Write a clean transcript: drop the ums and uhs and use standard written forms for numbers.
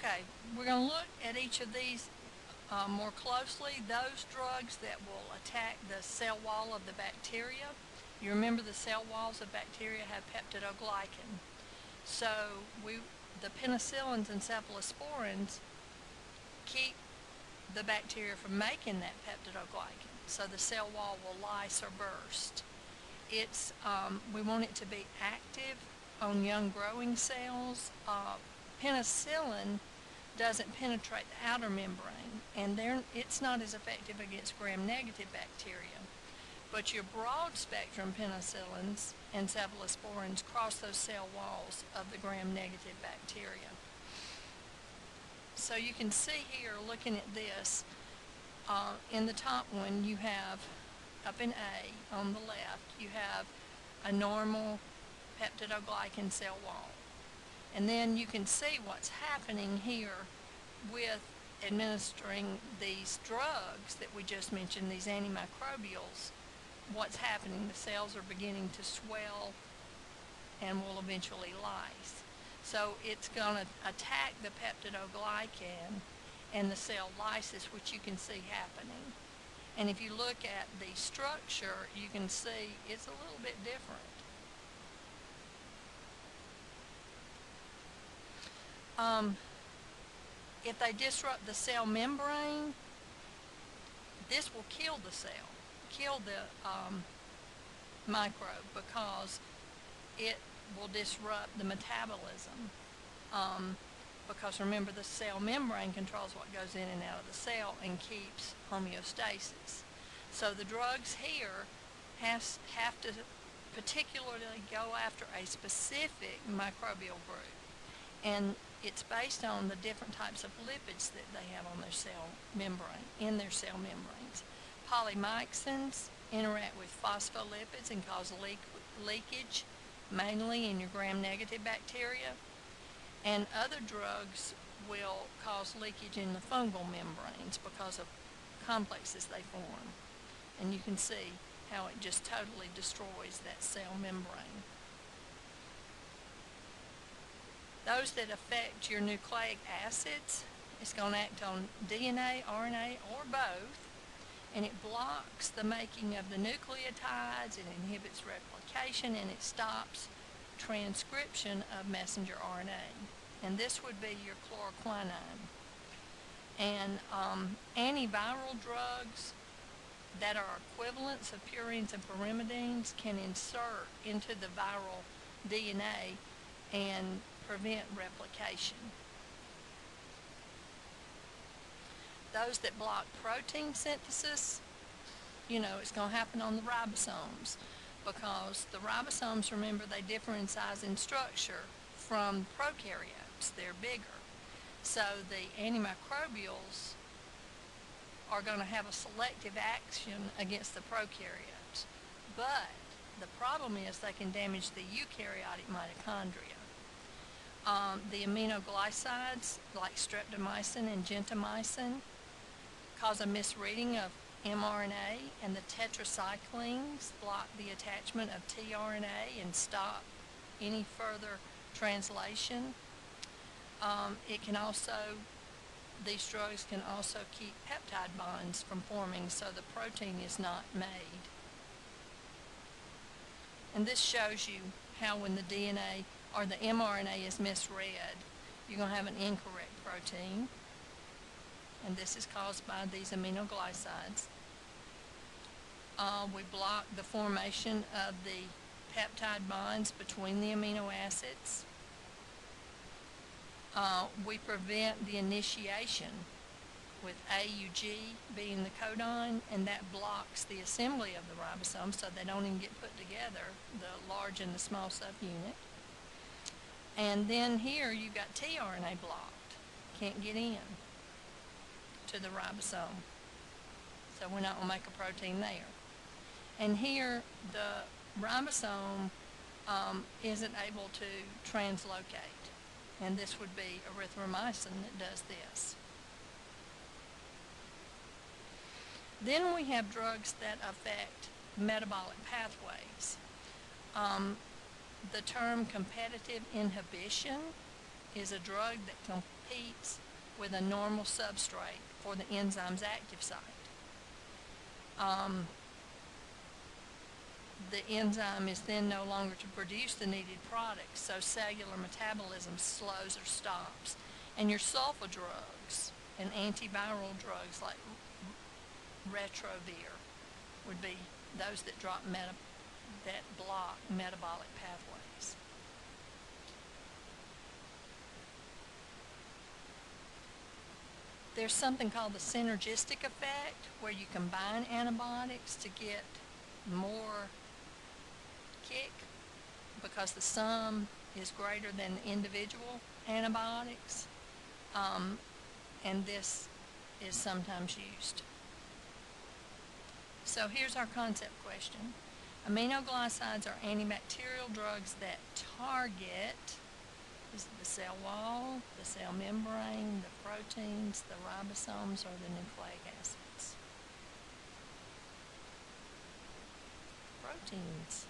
Okay, we're going to look at each of these more closely. Those drugs that will attack the cell wall of the bacteria. You remember the cell walls of bacteria have peptidoglycan. So the penicillins and cephalosporins keep the bacteria from making that peptidoglycan. So the cell wall will lyse or burst. We want it to be active on young growing cells. Penicillin doesn't penetrate the outer membrane, and it's not as effective against gram-negative bacteria. But your broad-spectrum penicillins and cephalosporins cross those cell walls of the gram-negative bacteria. So you can see here, looking at this, in the top one you have, up in A on the left, you have a normal peptidoglycan cell wall. And then you can see what's happening here with administering these drugs that we just mentioned, these antimicrobials. What's happening? The cells are beginning to swell and will eventually lyse. So it's going to attack the peptidoglycan and the cell lysis, which you can see happening. And if you look at the structure, you can see it's a little bit different. If they disrupt the cell membrane, this will kill the cell, kill the microbe, because it will disrupt the metabolism. Because remember, the cell membrane controls what goes in and out of the cell and keeps homeostasis. So the drugs here have to particularly go after a specific microbial group. And it's based on the different types of lipids that they have on their cell membrane, in their cell membranes. Polymyxins interact with phospholipids and cause leakage, mainly in your gram-negative bacteria. And other drugs will cause leakage in the fungal membranes because of complexes they form. And you can see how it just totally destroys that cell membrane. Those that affect your nucleic acids, it's going to act on DNA, RNA, or both, and it blocks the making of the nucleotides, it inhibits replication, and it stops transcription of messenger RNA. And this would be your chloroquine. And antiviral drugs that are equivalents of purines and pyrimidines can insert into the viral DNA and prevent replication. Those that block protein synthesis, it's going to happen on the ribosomes, because the ribosomes, remember, they differ in size and structure from prokaryotes. They're bigger. So the antimicrobials are going to have a selective action against the prokaryotes. But the problem is they can damage the eukaryotic mitochondria. The aminoglycides, like streptomycin and gentamicin, cause a misreading of mRNA, and the tetracyclines block the attachment of tRNA and stop any further translation. These drugs can also keep peptide bonds from forming, so the protein is not made. And this shows you how when the DNA or the mRNA is misread, you're going to have an incorrect protein. And this is caused by these aminoglycides. We block the formation of the peptide bonds between the amino acids. We prevent the initiation with AUG being the codon, and that blocks the assembly of the ribosomes, so they don't even get put together, the large and the small subunit. And then here you've got tRNA blocked. Can't get in to the ribosome. So we're not going to make a protein there. And here the ribosome isn't able to translocate. And this would be erythromycin that does this. Then we have drugs that affect metabolic pathways. The term competitive inhibition is a drug that competes with a normal substrate for the enzyme's active site. The enzyme is then no longer to produce the needed products, so cellular metabolism slows or stops. And your sulfa drugs and antiviral drugs like Retrovir would be those that block metabolic pathways. There's something called the synergistic effect, where you combine antibiotics to get more kick because the sum is greater than the individual antibiotics, and this is sometimes used. So here's our concept question. Aminoglycides are antibacterial drugs that target the cell wall, the cell membrane, the proteins, the ribosomes, or the nucleic acids. Proteins.